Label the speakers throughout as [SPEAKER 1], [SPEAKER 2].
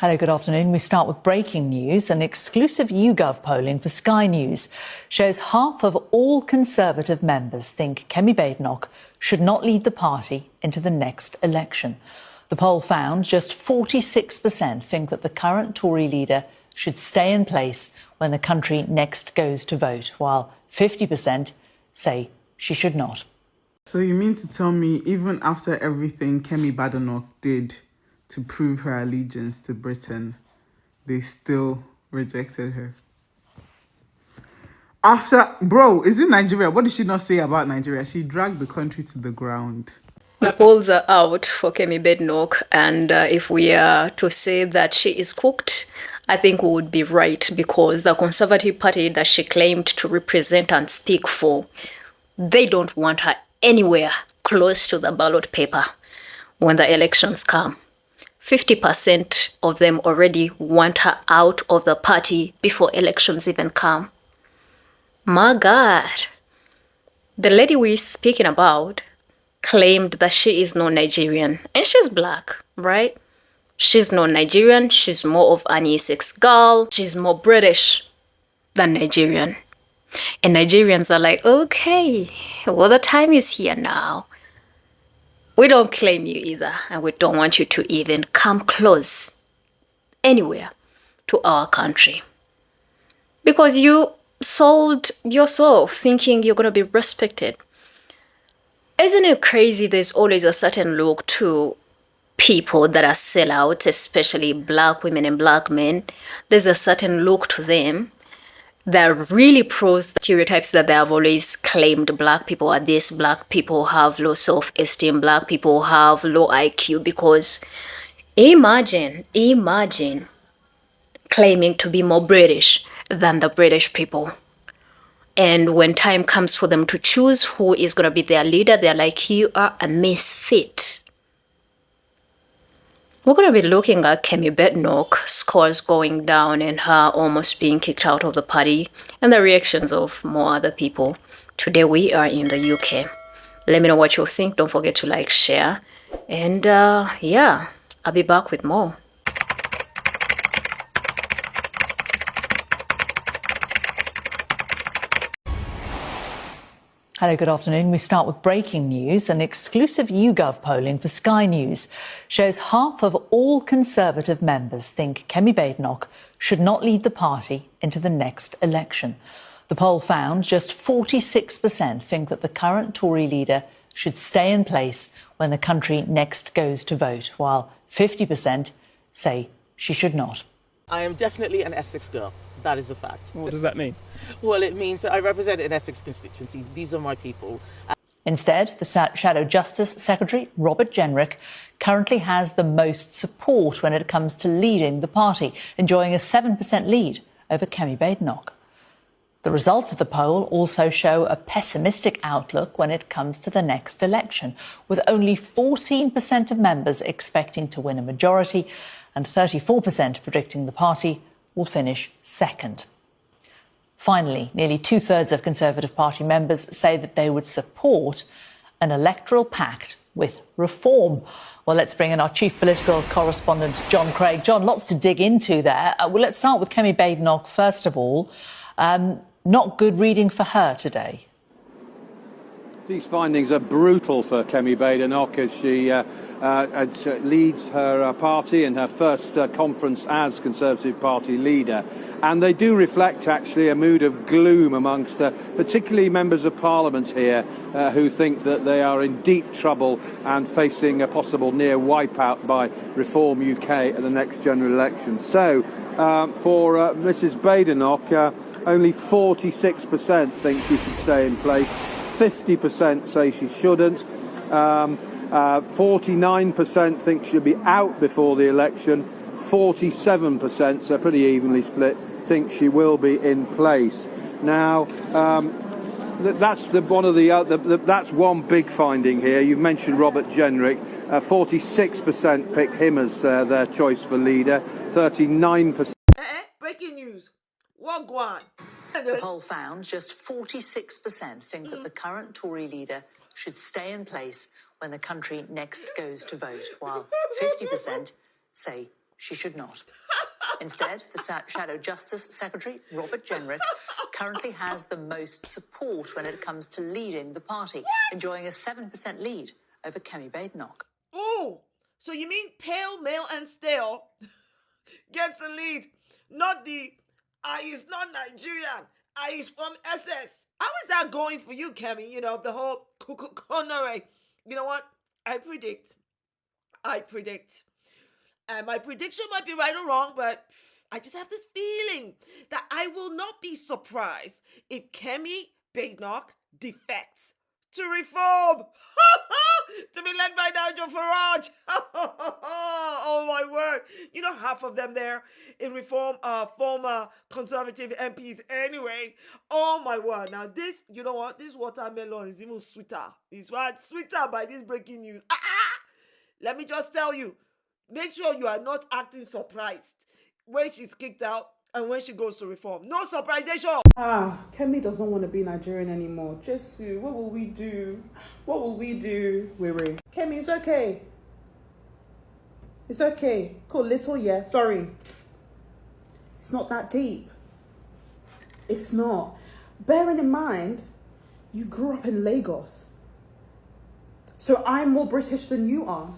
[SPEAKER 1] Hello, good afternoon. We start with breaking news. An exclusive YouGov polling for Sky News shows half of all Conservative members think KemiBadnoch should not lead the party into the next election. The poll found just 46% think that the current Tory leader should stay in place when the country next goes to vote, while 50% say she should not.
[SPEAKER 2] So you mean to tell me even after everything KemiBadnoch did to prove her allegiance to Britain, they still rejected her? Bro, is it Nigeria? What did she not say about Nigeria? She dragged the country to the ground.
[SPEAKER 3] The polls are out for KemiBadnoch, and if we are to say that she is cooked, I think we would be right, because the Conservative Party that she claimed to represent and speak for, they don't want her anywhere close to the ballot paper when the elections come. 50% of them already want her out of the party before elections even come. My God. The lady we're speaking about claimed that she is not Nigerian, and she's black, right? She's not Nigerian, she's more of an Essex girl, she's more British than Nigerian. And Nigerians are like, okay, well, the time is here now. We don't claim you either, and we don't want you to even come close anywhere to our country. Because you sold yourself thinking you're going to be respected. Isn't it crazy? There's always a certain look to people that are sellouts, especially black women and black men. There's a certain look to them that really proves the stereotypes that they have always claimed. Black people are this, black people have low self-esteem, black people have low IQ. Because imagine claiming to be more British than the British people. And when time comes for them to choose who is going to be their leader, they're like, you are a misfit. We're going to be looking at KemiBadnoch scores going down and her almost being kicked out of the party, and the reactions of more other people. Today we are in the UK. Let me know what you think. Don't forget to like, share, and yeah, I'll be back with more.
[SPEAKER 1] Hello, good afternoon. We start with breaking news. An exclusive YouGov polling for Sky News shows half of all Conservative members think KemiBadnoch should not lead the party into the next election. The poll found just 46% think that the current Tory leader should stay in place when the country next goes to vote, while 50% say she should not.
[SPEAKER 4] I am definitely an Essex girl. That is a fact.
[SPEAKER 5] What does that mean?
[SPEAKER 4] Well, it means that I represent an Essex constituency. These are my people.
[SPEAKER 1] Instead, the Shadow Justice Secretary, Robert Jenrick, currently has the most support when it comes to leading the party, enjoying a 7% lead over KemiBadnoch. The results of the poll also show a pessimistic outlook when it comes to the next election, with only 14% of members expecting to win a majority and 34% predicting the party will finish second. Finally, nearly two-thirds of Conservative Party members say that they would support an electoral pact with reform. Well, let's bring in our chief political correspondent, John Craig. John, lots to dig into there. Well, let's start with KemiBadnoch first of all. Not good reading for her today.
[SPEAKER 6] These findings are brutal for KemiBadnoch as she leads her party in her first conference as Conservative Party leader. And they do reflect actually a mood of gloom amongst particularly members of Parliament here who think that they are in deep trouble and facing a possible near wipeout by Reform UK at the next general election. So for Mrs Badenoch, only 46% think she should stay in place. 50% say she shouldn't. 49% think she'll be out before the election. 47%, so pretty evenly split, think she will be in place. Now, that's that's one big finding here. You've mentioned Robert Jenrick. 46% pick him as their choice for leader. 39%.
[SPEAKER 7] Breaking news. What go on?
[SPEAKER 1] The poll found just 46% think that the current Tory leader should stay in place when the country next goes to vote, while 50% say she should not. Instead, the Shadow Justice Secretary, Robert Jenrick, currently has the most support when it comes to leading the party, enjoying a 7% lead over KemiBadnoch.
[SPEAKER 7] Oh, so you mean pale, male, and stale gets the lead, not the I is not Nigerian, I is from SS. How is that going for you, Kemi? You know, the whole Conore. You know what? I predict, and my prediction might be right or wrong, but I just have this feeling that I will not be surprised if KemiBadnoch defects to reform. To be led by Nigel Farage. Oh my word. You know, half of them there in reform are former conservative MPs anyway. Oh my word. Now this, you know what? This watermelon is even sweeter. It's sweeter by this breaking news. Let me just tell you, make sure you are not acting surprised when she's kicked out and when she goes to reform. No surprisation.
[SPEAKER 2] Kemi does not want to be Nigerian anymore. Jesu, what will we do? What will we do? Weary. Kemi, it's okay. It's okay. Cool, little, yeah. Sorry. It's not that deep. It's not. Bearing in mind, you grew up in Lagos. So I'm more British than you are.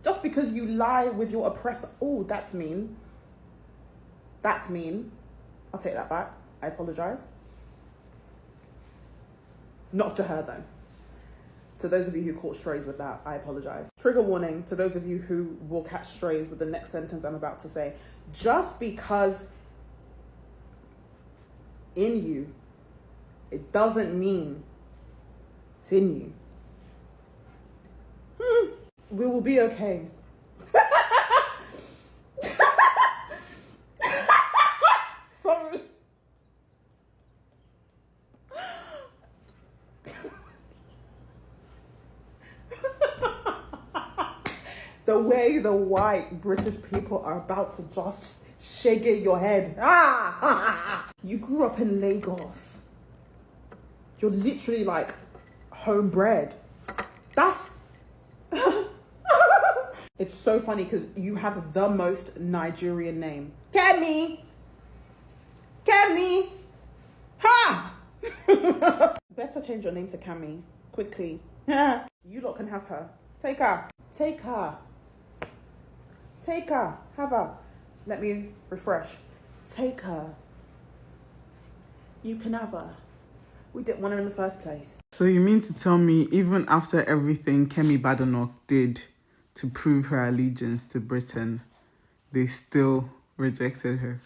[SPEAKER 2] Just because you lie with your oppressor. Oh, that's mean. That's mean. I'll take that back. I apologize. Not to her, though. To those of you who caught strays with that, I apologize. Trigger warning to those of you who will catch strays with the next sentence I'm about to say. Just because in you, it doesn't mean it's in you. We will be okay. Sorry. The way the white British people are about to just shake your head. You grew up in Lagos. You're literally like homebred. That's it's so funny because you have the most Nigerian name. Kemi! Ha! Better change your name to Kemi. Quickly. You lot can have her. Take her. Have her. Let me refresh. Take her. You can have her. We didn't want her in the first place. So you mean to tell me, even after everything KemiBadnoch did to prove her allegiance to Britain, they still rejected her?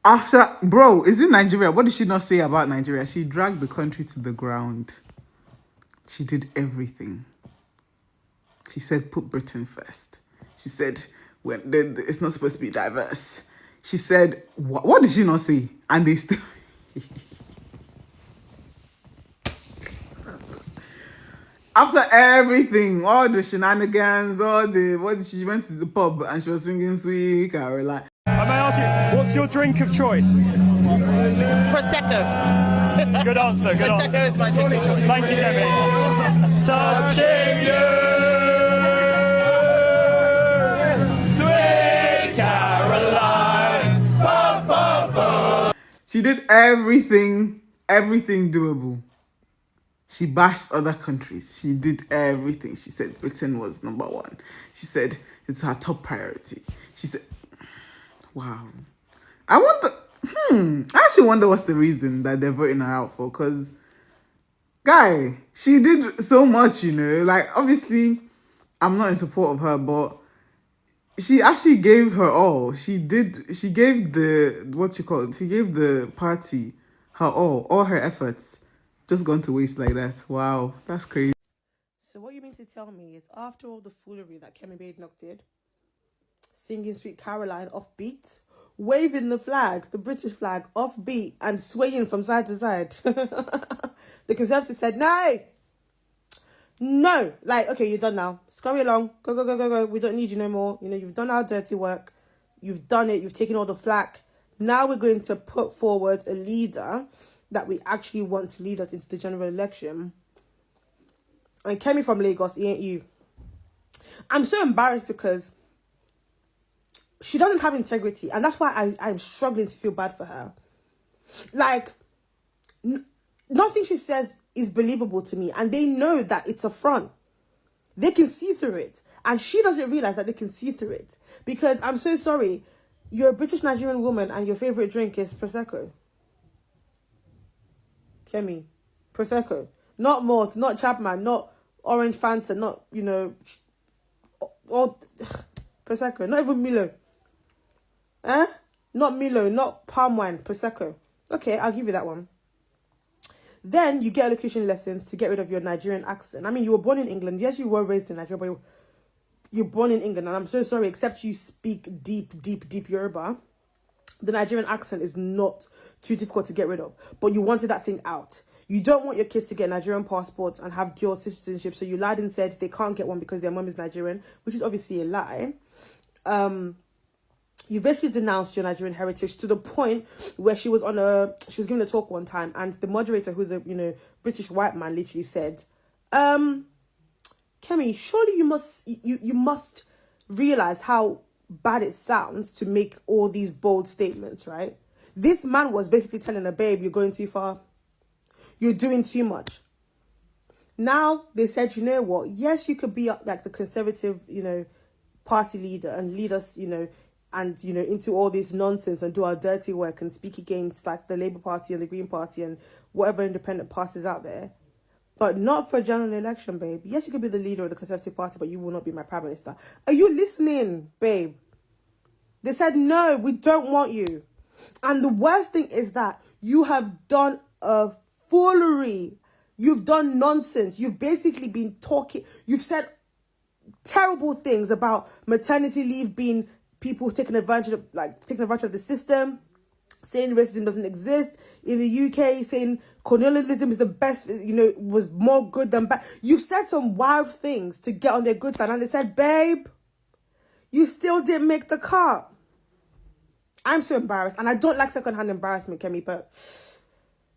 [SPEAKER 2] After, bro, is it Nigeria? What did she not say about Nigeria? She dragged the country to the ground. She did everything. She said, put Britain first. She said, it's not supposed to be diverse. She said, what did she not say? And they still... After everything, all the shenanigans, she went to the pub and she was singing Sweet Caroline.
[SPEAKER 5] I may ask you, what's your drink of choice?
[SPEAKER 7] Prosecco.
[SPEAKER 5] Good answer, good answer.
[SPEAKER 7] Prosecco is my drink of choice.
[SPEAKER 5] Thank you, Kemi. Touching you, Sweet Caroline. Ba, ba, ba.
[SPEAKER 2] She did everything doable. She bashed other countries. She did everything. She said Britain was number one. She said it's her top priority. She said, wow. I actually wonder what's the reason that they're voting her out for. Because, guy, she did so much, you know. Like, obviously, I'm not in support of her, but she actually gave her all. She gave the party her all her efforts. Just gone to waste like that. Wow, that's crazy.
[SPEAKER 7] So what you mean to tell me is after all the foolery that KemiBadnoch did, singing Sweet Caroline off beat, waving the flag, the British flag, off beat and swaying from side to side, the Conservatives said, no, like, okay, you're done now. Scurry along, go. We don't need you no more. You know, you've done our dirty work. You've done it. You've taken all the flack. Now we're going to put forward a leader that we actually want to lead us into the general election. And Kemi from Lagos, he ain't you.
[SPEAKER 8] I'm so embarrassed because she doesn't have integrity, and that's why I'm struggling to feel bad for her. Like, nothing she says is believable to me, and they know that it's a front. They can see through it, and she doesn't realize that they can see through it. Because I'm so sorry, you're a British Nigerian woman and your favorite drink is Prosecco. Kemi, Prosecco. Not malt, not Chapman, not Orange Fanta, not, you know, all Prosecco, not even Milo. Not Milo, not palm wine, Prosecco. Okay, I'll give you that one. Then you get elocution lessons to get rid of your Nigerian accent. I mean, you were born in England. Yes, you were raised in Nigeria, but you're born in England. And I'm so sorry, except you speak deep Yoruba, the Nigerian accent is not too difficult to get rid of. But you wanted that thing out. You don't want your kids to get Nigerian passports and have dual citizenship. So you lied and said they can't get one because their mom is Nigerian, which is obviously a lie. You basically denounced your Nigerian heritage to the point where she was giving a talk one time, and the moderator, who's a British white man, literally said, Kemi, surely you must realize how bad it sounds to make all these bold statements, right? This man was basically telling her, babe, you're going too far. You're doing too much. Now they said, you know what? Yes, you could be like the Conservative, party leader and lead us, and, into all this nonsense and do our dirty work and speak against like the Labour Party and the Green Party and whatever independent parties out there. But not for a general election, babe. Yes, you could be the leader of the Conservative Party, but you will not be my Prime Minister. Are you listening, babe? They said, no, we don't want you. And the worst thing is that you have done a foolery. You've done nonsense. You've basically been talking. You've said terrible things about maternity leave being people taking advantage of the system, saying racism doesn't exist in the UK, saying colonialism is the best, was more good than bad. You've said some wild things to get on their good side, and they said, babe, you still didn't make the cut. I'm so embarrassed, and I don't like secondhand embarrassment, Kemi, but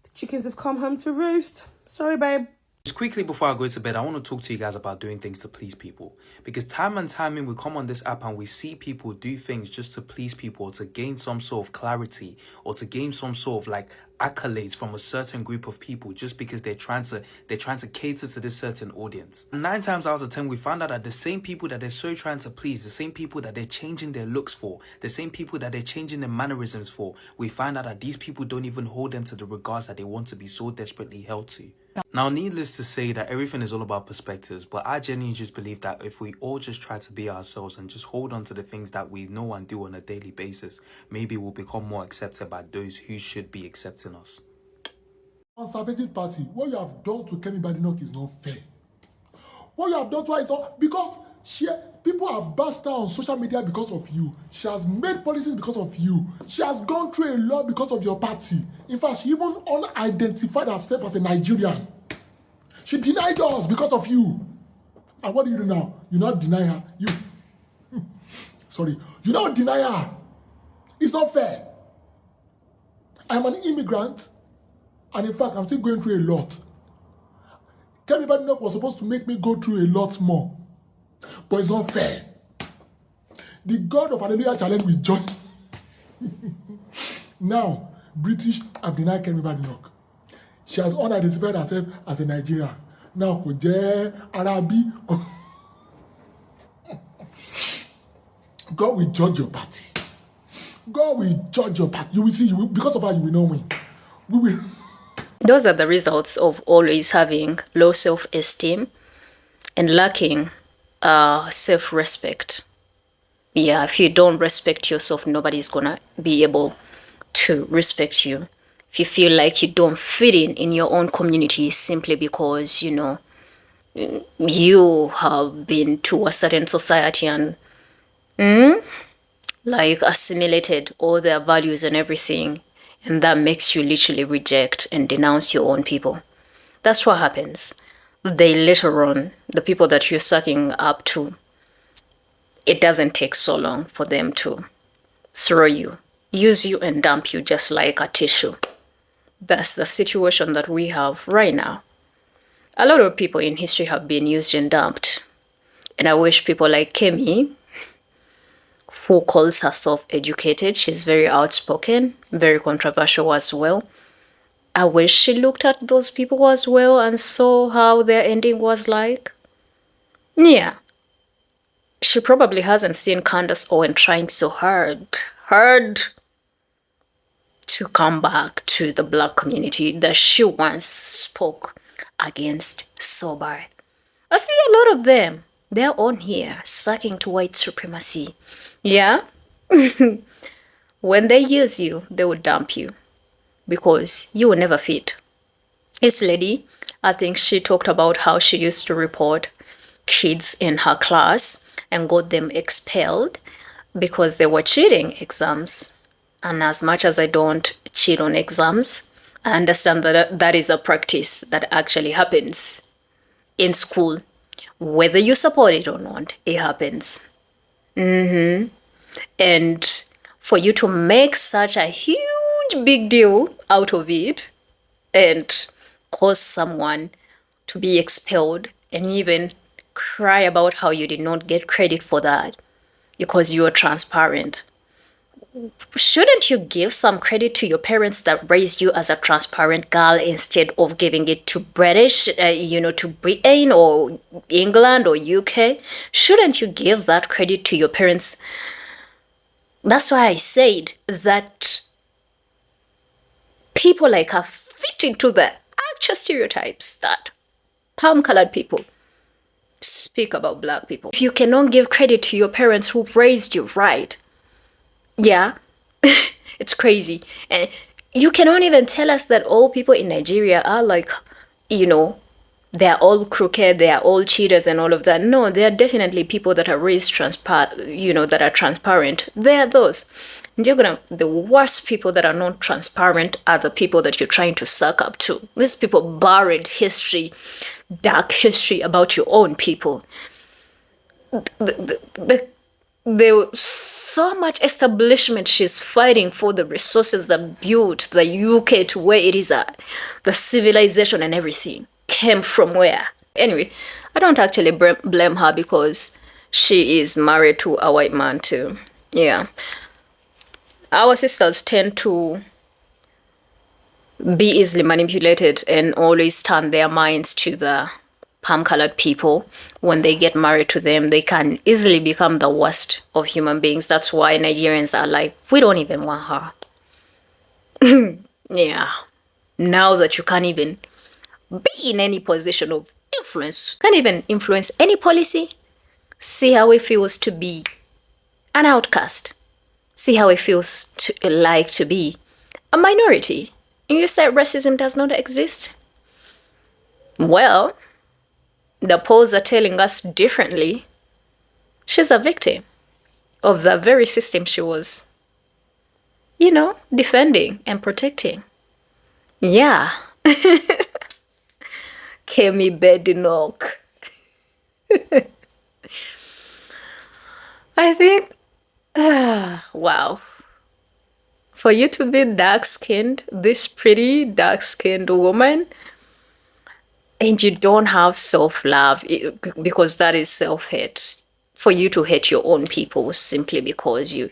[SPEAKER 8] the chickens have come home to roost. Sorry, babe.
[SPEAKER 9] Just quickly before I go to bed, I want to talk to you guys about doing things to please people. Because time and time in, we come on this app and we see people do things just to please people, or to gain some sort of clarity, or to gain some sort of like accolades from a certain group of people, just because they're trying to cater to this certain audience. 9 times out of 10, we found out that the same people that they're so trying to please, the same people that they're changing their looks for, the same people that they're changing their mannerisms for, we find out that these people don't even hold them to the regards that they want to be so desperately held to. Now, needless to say that everything is all about perspectives, but I genuinely just believe that if we all just try to be ourselves and just hold on to the things that we know and do on a daily basis, maybe we'll become more accepted by those who should be accepting us.
[SPEAKER 10] Conservative Party, what you have done to KemiBadnoch is not fair. What you have done to her is not, because people have bashed her on social media because of you. She has made policies because of you. She has gone through a lot because of your party. In fact, she even unidentified herself as a Nigerian. She denied us because of you. And what do you do now? You not deny her. You don't deny her. It's not fair. I'm an immigrant, and in fact, I'm still going through a lot. KemiBadnoch was supposed to make me go through a lot more. But it's not fair. The God of Hallelujah Challenge will judge. Now, British have denied KemiBadnoch. She has unidentified herself as a Nigerian. Now, Arabi. God will judge your party. God will judge your party. You will see, because of her, you will not win. We will.
[SPEAKER 3] Those are the results of always having low self-esteem and lacking self-respect. Yeah, if you don't respect yourself, nobody's gonna be able to respect you. If you feel like you don't fit in your own community simply because, you have been to a certain society and like assimilated all their values and everything, and that makes you literally reject and denounce your own people. That's what happens. They later on, the people that you're sucking up to, it doesn't take so long for them to throw you, use you and dump you just like a tissue. That's the situation that we have right now. A lot of people in history have been used and dumped. And I wish people like Kemi, who calls herself educated, she's very outspoken, very controversial as well. I wish she looked at those people as well and saw how their ending was like. Yeah. She probably hasn't seen Candace Owen trying so hard to come back to the black community that she once spoke against so bad. I see a lot of them. They're on here sucking to white supremacy. Yeah? When they use you, they will dump you because you will never fit. This lady, I think she talked about how she used to report kids in her class and got them expelled because they were cheating exams. And as much as I don't cheat on exams, I understand that that is a practice that actually happens in school. Whether you support it or not, it happens. And for you to make such a huge big deal out of it and cause someone to be expelled and even cry about how you did not get credit for that because you are transparent. Shouldn't you give some credit to your parents that raised you as a transparent girl instead of giving it to British, to Britain or England or UK? Shouldn't you give that credit to your parents? That's why I said that people like her fit into the actual stereotypes that palm-colored people speak about black people. If you cannot give credit to your parents who raised you right, yeah, it's crazy. And you cannot even tell us that all people in Nigeria are like, they're all crooked, they are all cheaters and all of that. No, there are definitely people that are raised that are transparent. They are those. The worst people that are not transparent are the people that you're trying to suck up to. These people buried history, dark history about your own people. There was so much establishment she's fighting for, the resources that built the UK to where it is at. The civilization and everything came from where? Anyway, I don't actually blame her because she is married to a white man too. Yeah. Our sisters tend to be easily manipulated and always turn their minds to the palm-colored people. When they get married to them, they can easily become the worst of human beings. That's why Nigerians are like, we don't even want her. Yeah. Now that you can't even be in any position of influence, can't even influence any policy, see how it feels to be an outcast. See how it feels to be a minority. And you say racism does not exist? Well, the polls are telling us differently. She's a victim of the very system she was, defending and protecting. Yeah. KemiBadnoch. I think, wow. For you to be dark-skinned, this pretty dark-skinned woman, and you don't have self-love, because that is self-hate. For you to hate your own people simply because you...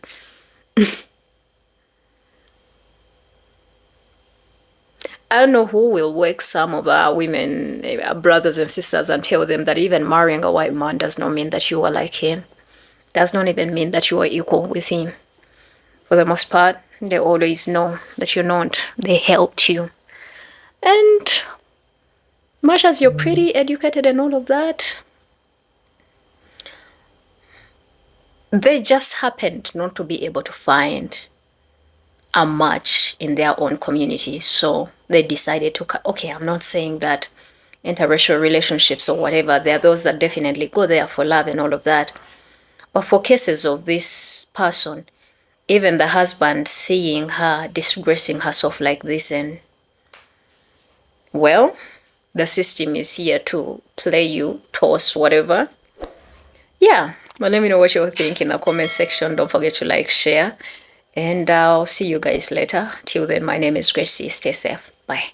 [SPEAKER 3] I don't know who will wake some of our women, our brothers and sisters, and tell them that even marrying a white man does not mean that you are like him. Does not even mean that you are equal with him. For the most part, they always know that you're not. They helped you. And much as you're pretty, educated and all of that, they just happened not to be able to find a match in their own community. So they decided to, okay, I'm not saying that interracial relationships or whatever, there are those that definitely go there for love and all of that. But for cases of this person, even the husband seeing her disgracing herself like this, and well, the system is here to play you, toss, whatever. Yeah, but let me know what you think in the comment section. Don't forget to like, share, and I'll see you guys later. Till then, my name is Gracie. Stay safe. Bye.